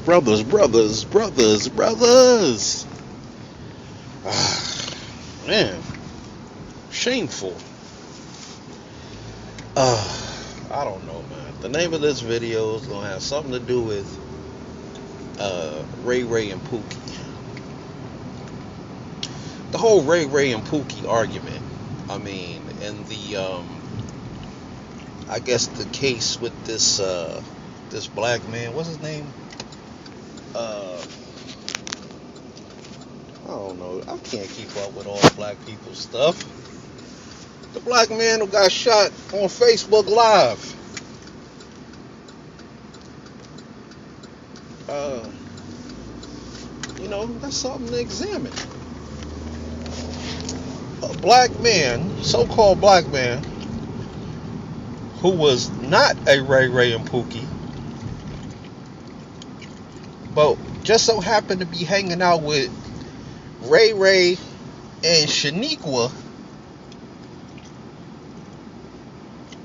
Brothers. Man, shameful. I don't know, man. The name of this video is gonna have something to do with Ray-Ray and Pookie. The whole Ray-Ray and Pookie argument. I mean, and the I guess the case with this black man. What's his name? I don't know. I can't keep up with all black people's stuff. The black man who got shot on Facebook Live. That's something to examine. A black man, so-called black man, who was not a Ray-Ray and Pookie, but just so happened to be hanging out with Ray-Ray and Shaniqua,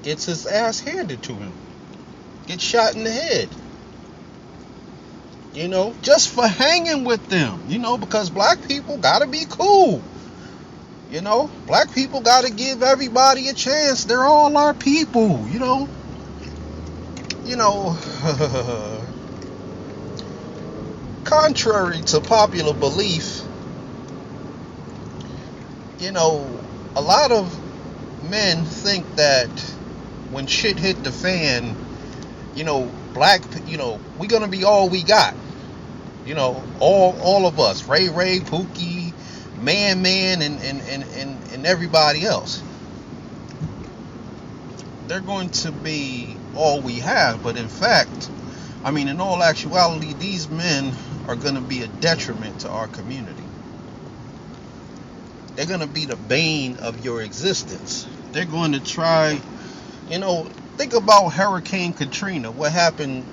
gets his ass handed to him. Gets shot in the head. Just for hanging with them. Because black people gotta be cool. Black people gotta give everybody a chance. They're all our people, Contrary to popular belief, a lot of men think that when shit hit the fan, we're gonna be all we got. All of us, Ray, Pookie, Man, and everybody else. They're going to be all we have, but in fact, in all actuality, these men are going to be a detriment to our community. They're going to be the bane of your existence. They're going to try, think about Hurricane Katrina. What happened,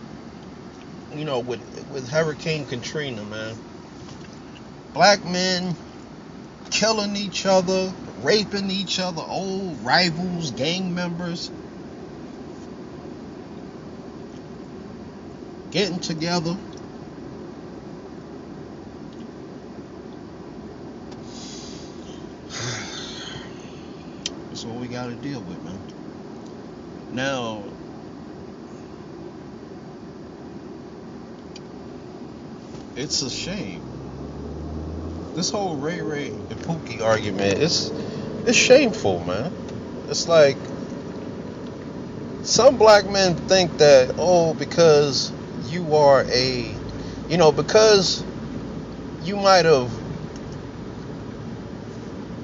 with Hurricane Katrina, man. Black men killing each other, raping each other, old rivals, gang members, getting together. That's what we got to deal with, man. Now, it's a shame. This whole Ray-Ray and Pookie argument, it's shameful, man. It's like some black men think that, because you are because you might have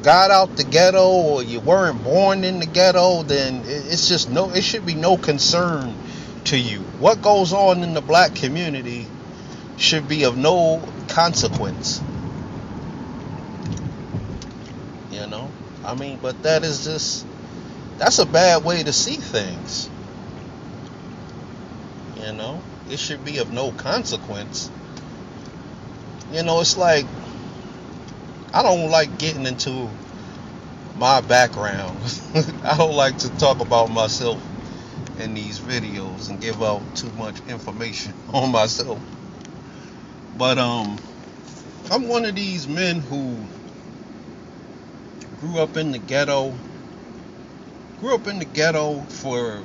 got out the ghetto or you weren't born in the ghetto, then it should be no concern to you. What goes on in the black community should be of no consequence. But that's a bad way to see things. It should be of no consequence. It's like, I don't like getting into my background. I don't like to talk about myself in these videos and give out too much information on myself. But I'm one of these men who grew up in the ghetto for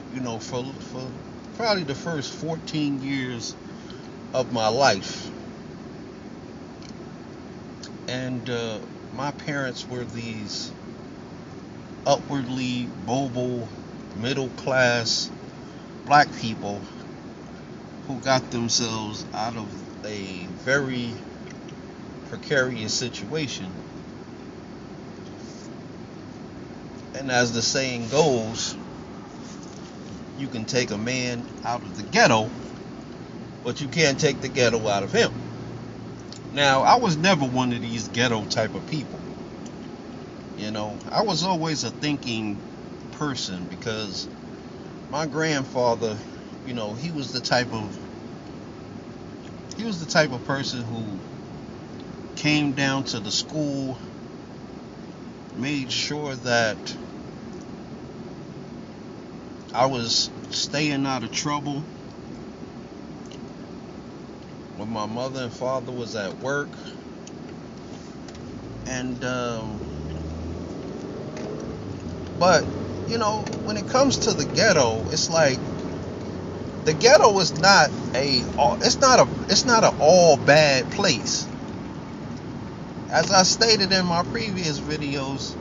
probably the first 14 years of my life. And my parents were these upwardly mobile, middle class black people who got themselves out of a very precarious situation. And as the saying goes, you can take a man out of the ghetto, but you can't take the ghetto out of him. Now, I was never one of these ghetto type of people. I was always a thinking person because my grandfather, he was the type of person who came down to the school, made sure that I was staying out of trouble, when my mother and father was at work. And but when it comes to the ghetto, it's like the ghetto is not an all bad place. As I stated in my previous videos,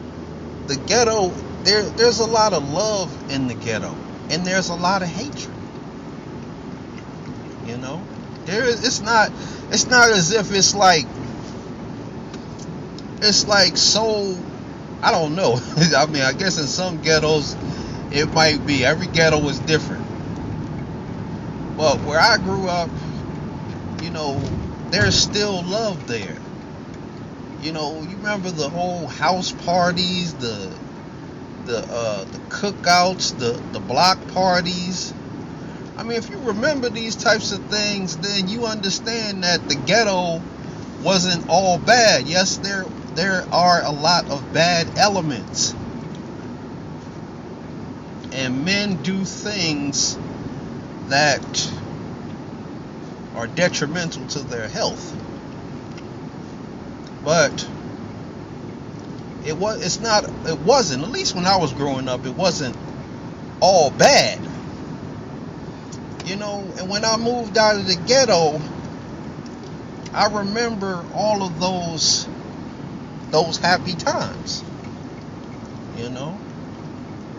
the ghetto, there's a lot of love in the ghetto, and there's a lot of hatred. It's not as if it's like so, I don't know. I mean, I guess in some ghettos it might be. Every ghetto is different. But where I grew up, there's still love there. You remember the whole house parties, the cookouts, the block parties. I mean, if you remember these types of things, then you understand that the ghetto wasn't all bad. Yes, there are a lot of bad elements, and men do things that are detrimental to their health. But it wasn't, at least when I was growing up, it wasn't all bad. And when I moved out of the ghetto, I remember all of those happy times.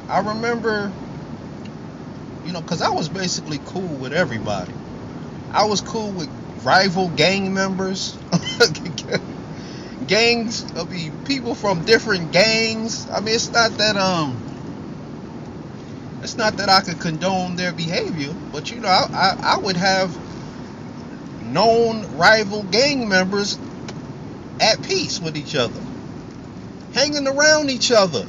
I remember, because I was basically cool with everybody. I was cool with rival gang members. Gangs, people from different gangs. I mean, it's not that I could condone their behavior, but I would have known rival gang members at peace with each other, hanging around each other.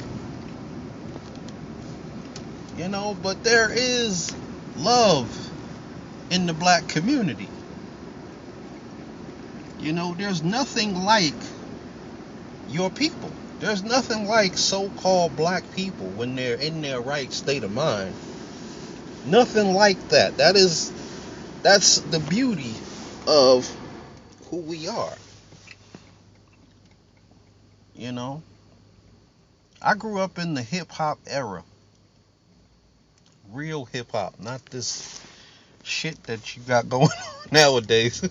But there is love in the black community. There's nothing like your people. There's nothing like so-called black people when they're in their right state of mind. Nothing like that. That's the beauty of who we are. I grew up in the hip-hop era. Real hip-hop, not this shit that you got going on nowadays.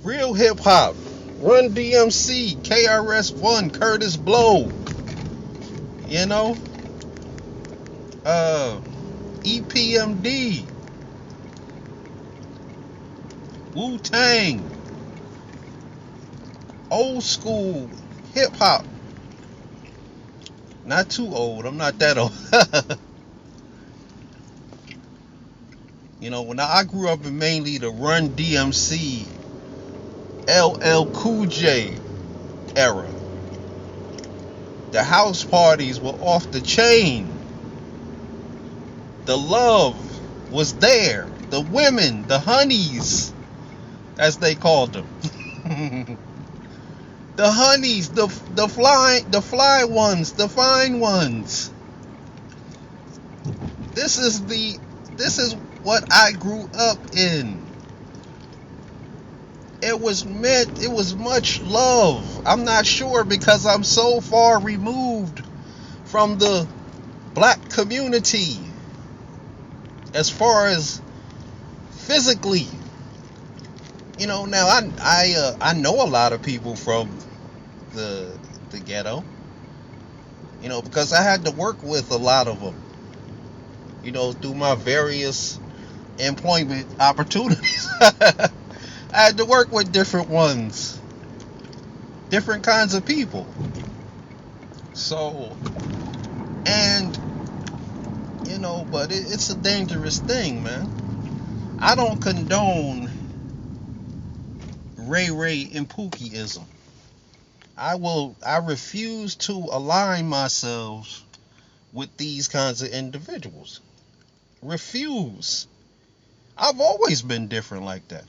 Real hip-hop. Run DMC, KRS-One, Curtis Blow. EPMD. Wu-Tang. Old school hip-hop. Not too old. I'm not that old. When I grew up in mainly the Run DMC, LL Cool J era. The house parties were off the chain. The love was there. The women, the honeys, as they called them. The honeys, the fly ones, the fine ones. This is what I grew up in. It was much love. I'm not sure because I'm so far removed from the black community as far as physically. Now I know a lot of people from the ghetto. Because I had to work with a lot of them. Through my various employment opportunities. I had to work with different ones, different kinds of people. So, and, but it's a dangerous thing, man. I don't condone Ray-Ray and Pookie-ism. I refuse to align myself with these kinds of individuals. Refuse. I've always been different like that.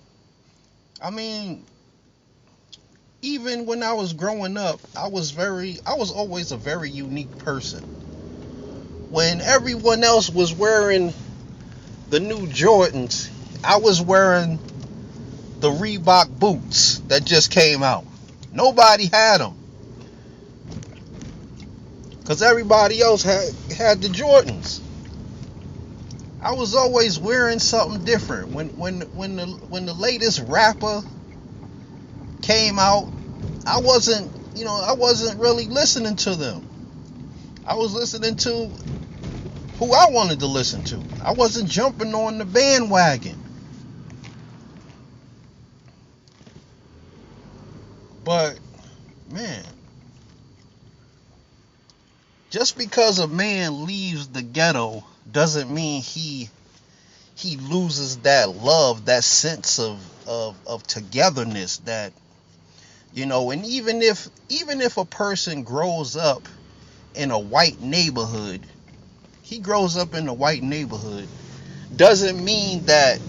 I mean, even when I was growing up, I was always a very unique person. When everyone else was wearing the new Jordans, I was wearing the Reebok boots that just came out. Nobody had them. Because everybody else had the Jordans. I was always wearing something different. When the latest rapper came out, I wasn't really listening to them. I was listening to who I wanted to listen to. I wasn't jumping on the bandwagon. But man, just because a man leaves the ghetto doesn't mean he loses that love, that sense of togetherness, that, and even if a person grows up in a white neighborhood, doesn't mean that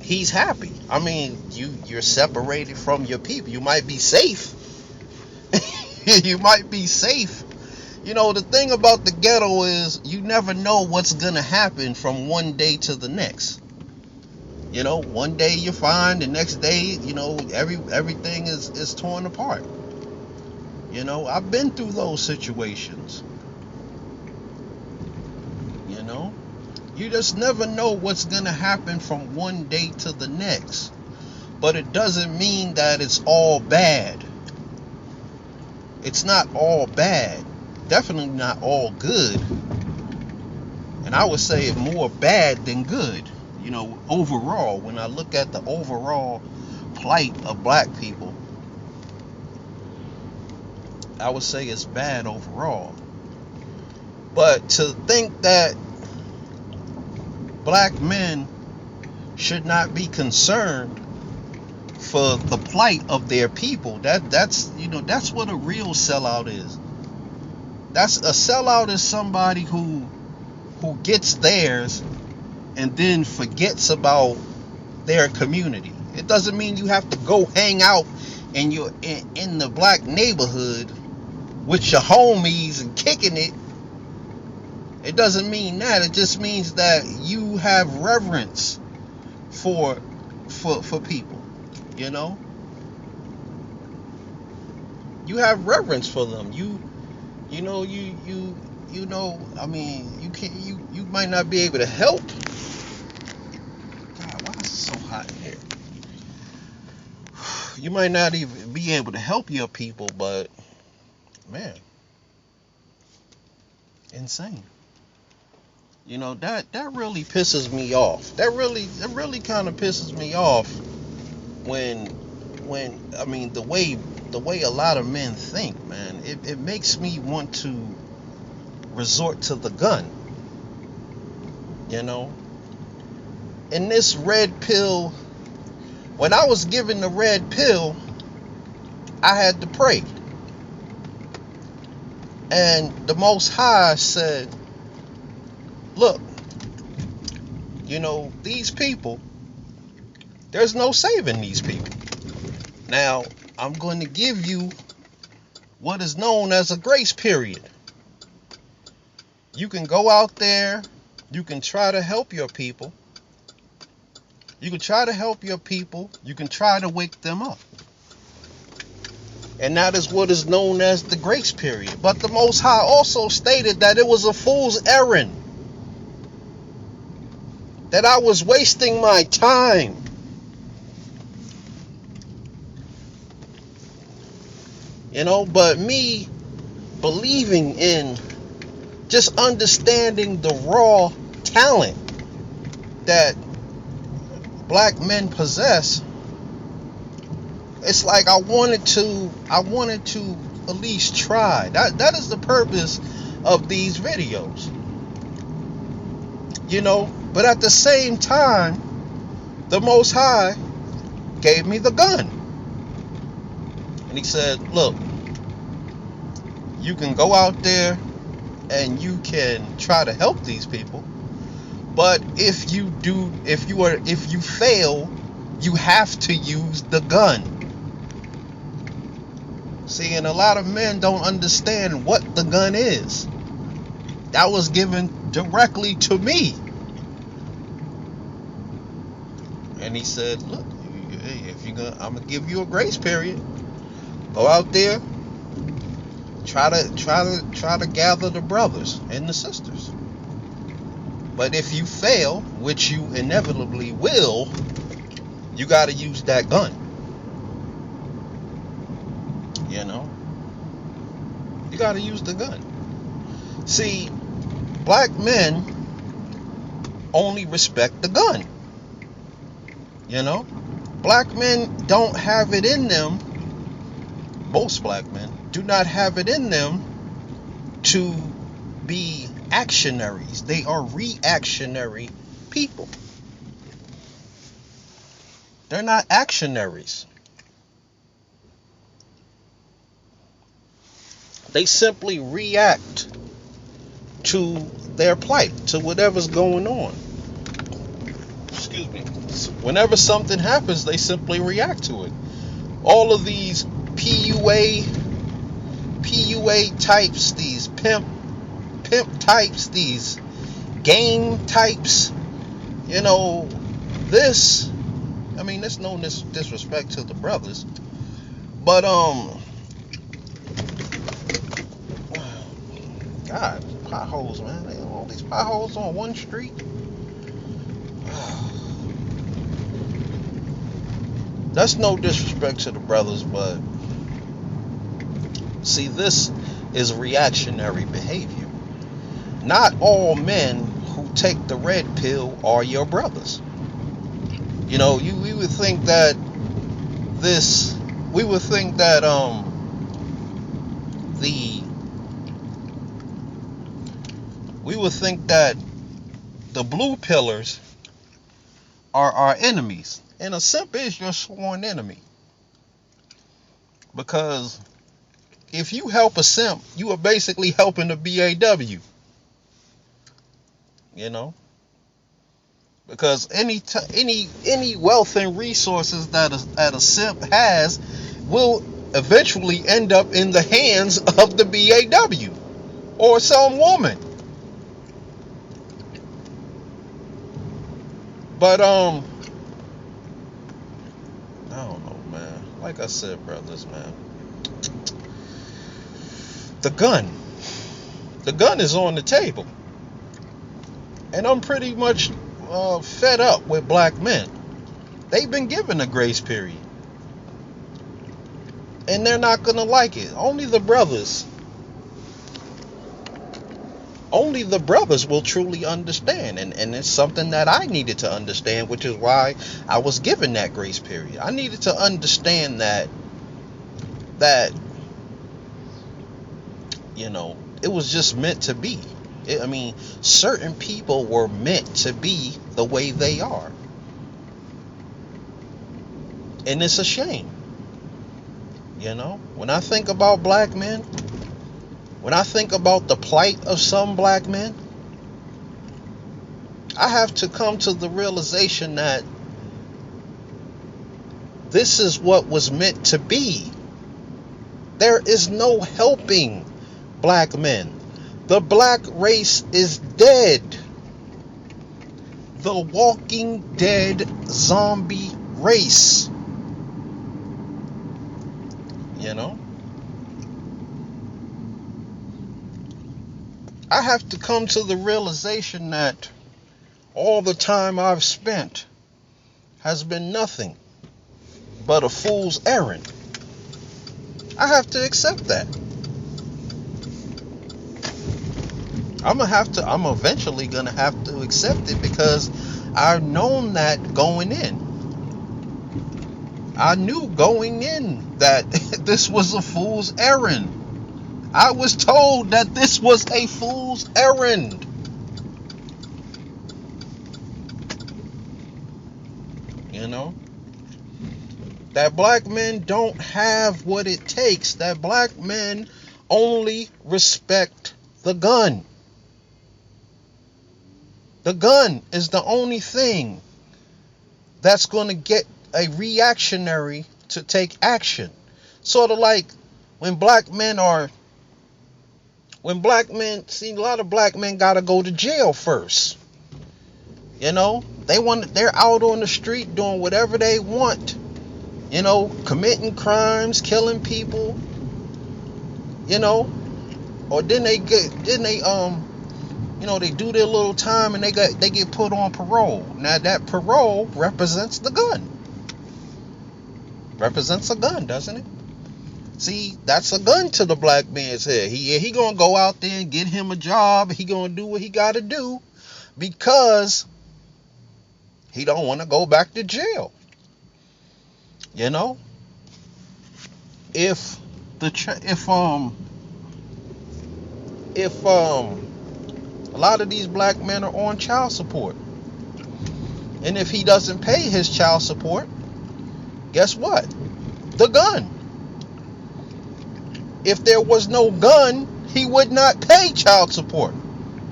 he's happy. I mean, you're separated from your people. You might be safe. You might be safe. The thing about the ghetto is you never know what's gonna happen from one day to the next. One day you're fine, the next day, everything is torn apart. I've been through those situations. You just never know what's gonna happen from one day to the next. But it doesn't mean that it's all bad. It's not all bad. Definitely not all good. And I would say more bad than good. Overall, when I look at the overall plight of black people, I would say it's bad overall. But to think that black men should not be concerned for the plight of their people, that's what a real sellout is. That's a sellout, is somebody who gets theirs and then forgets about their community. It doesn't mean you have to go hang out in the black neighborhood with your homies and kicking it. It doesn't mean that. It just means that you have reverence for people. You have reverence for them. I mean, you might not be able to help. God, why is it so hot in here? You might not even be able to help your people, but man, insane. That really pisses me off. That really kind of pisses me off when I mean the way a lot of men think, man. It makes me want to resort to the gun. In this red pill, when I was given the red pill, I had to pray. And the Most High said, look, these people, there's no saving these people. Now, I'm going to give you what is known as a grace period. You can go out there, you can try to help your people. You can try to wake them up. And that is what is known as the grace period. But the Most High also stated that it was a fool's errand. That I was wasting my time. But me believing in just understanding the raw talent that black men possess, it's like I wanted to at least try. That is the purpose of these videos. But at the same time, the Most High gave me the gun. And he said, look, you can go out there and you can try to help these people. But if you fail, you have to use the gun. See, and a lot of men don't understand what the gun is. That was given directly to me. And he said, look, Hey, if you're gonna, I'm gonna give you a grace period. Go out there, try to gather the brothers and the sisters. But if you fail, which you inevitably will, you got to use that gun. You know, you got to use the gun. See, black men only respect the gun. You know, black men don't have it in them. Most black men do not have it in them to be actionaries. They are reactionary people. They're not actionaries. They simply react to their plight, to whatever's going on. Excuse me. Whenever something happens, they simply react to it. All of these PUA types, these pimp types, these game types, you know, this, I mean, there's no disrespect to the brothers, but God, potholes, man. They all these potholes on one street. That's no disrespect to the brothers, but see, this is reactionary behavior. Not all men who take the red pill are your brothers. You know, we would think that the blue pillars are our enemies. And a simp is your sworn enemy. Because if you help a simp, you are basically helping the BAW. You know? Because any wealth and resources that a simp has will eventually end up in the hands of the BAW or some woman. But I don't know, man. Like I said, brothers, man. The gun is on the table. And I'm pretty much fed up with black men. They've been given a grace period. And they're not going to like it. Only the brothers will truly understand. And it's something that I needed to understand, which is why I was given that grace period. I needed to understand that you know, it was just meant to be. I mean, certain people were meant to be the way they are. And it's a shame. You know, when I think about black men, when I think about the plight of some black men, I have to come to the realization that this is what was meant to be. There is no helping black men. The black race is dead. The walking dead zombie race. You know? I have to come to the realization that all the time I've spent has been nothing but a fool's errand. I have to accept that. I'm eventually gonna have to accept it, because I've known that going in. I knew going in that this was a fool's errand. I was told that this was a fool's errand. You know? That black men don't have what it takes. That black men only respect the gun. The gun is the only thing that's going to get a reactionary to take action. Sort of like when black men, see, a lot of black men got to go to jail first. You know, they're out on the street doing whatever they want committing crimes, killing people, or then they they do their little time and they get put on parole. Now that parole represents the gun. Represents a gun, doesn't it? See, that's a gun to the black man's head. He gonna go out there and get him a job. He gonna do what he gotta do because he don't want to go back to jail. If a lot of these black men are on child support, and if he doesn't pay his child support, guess what? The gun. If there was no gun, he would not pay child support.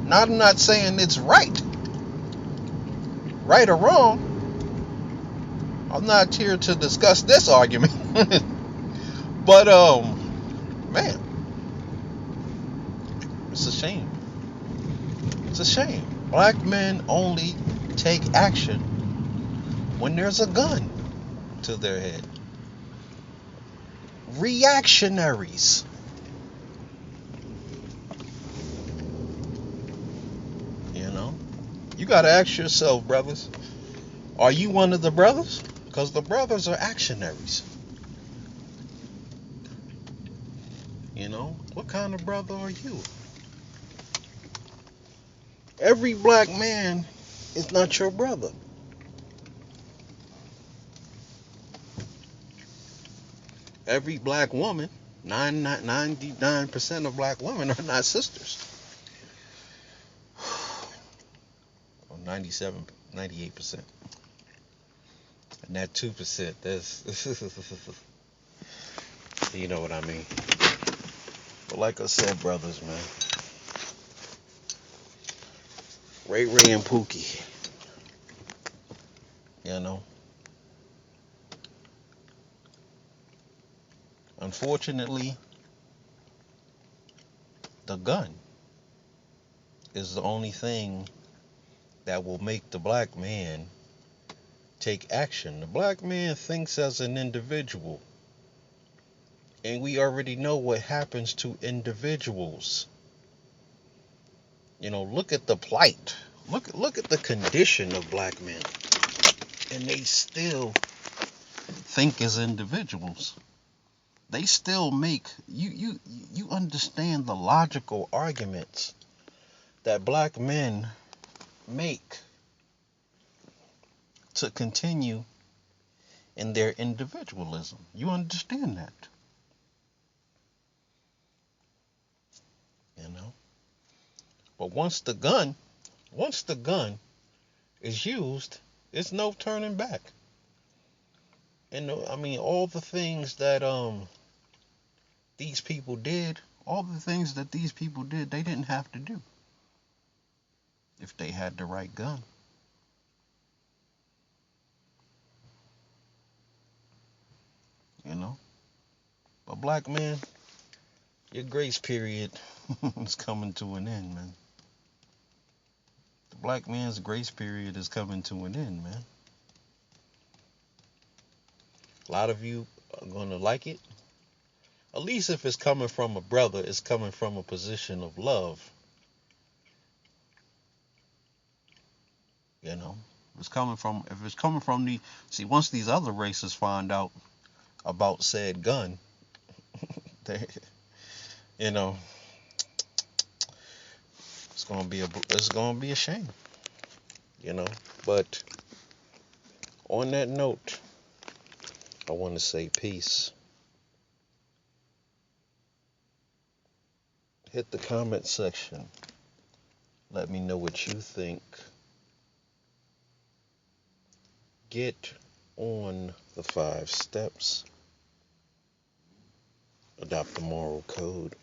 Now, I'm not saying it's right or wrong. I'm not here to discuss this argument. But man, it's a shame. It's a shame. Black men only take action when there's a gun to their head. Reactionaries. You gotta ask yourself, brothers, are you one of the brothers? Because the brothers are actionaries. What kind of brother are you? Every black man is not your brother. Every black woman, 99% of black women are not sisters. 97, 98%. And that 2%, that's, you know what I mean. But like I said, brothers, man. Ray-Ray and Pookie. Unfortunately, the gun is the only thing that will make the black man take action. The black man thinks as an individual. And we already know what happens to individuals. Look at the plight. Look at the condition of black men. And they still think as individuals. They still make you understand the logical arguments that black men make to continue in their individualism. You understand that. But once the gun is used, it's no turning back. And all the things that these people did, they didn't have to do if they had the right gun. But black man, your grace period is coming to an end, man. The black man's grace period is coming to an end, man. A lot of you are going to like it. At least if it's coming from a brother, it's coming from a position of love. If it's coming from once these other races find out about said gun, they, it's gonna be a shame. But on that note, I want to say peace. Hit the comment section. Let me know what you think. Get on the 5 steps. Adopt the moral code.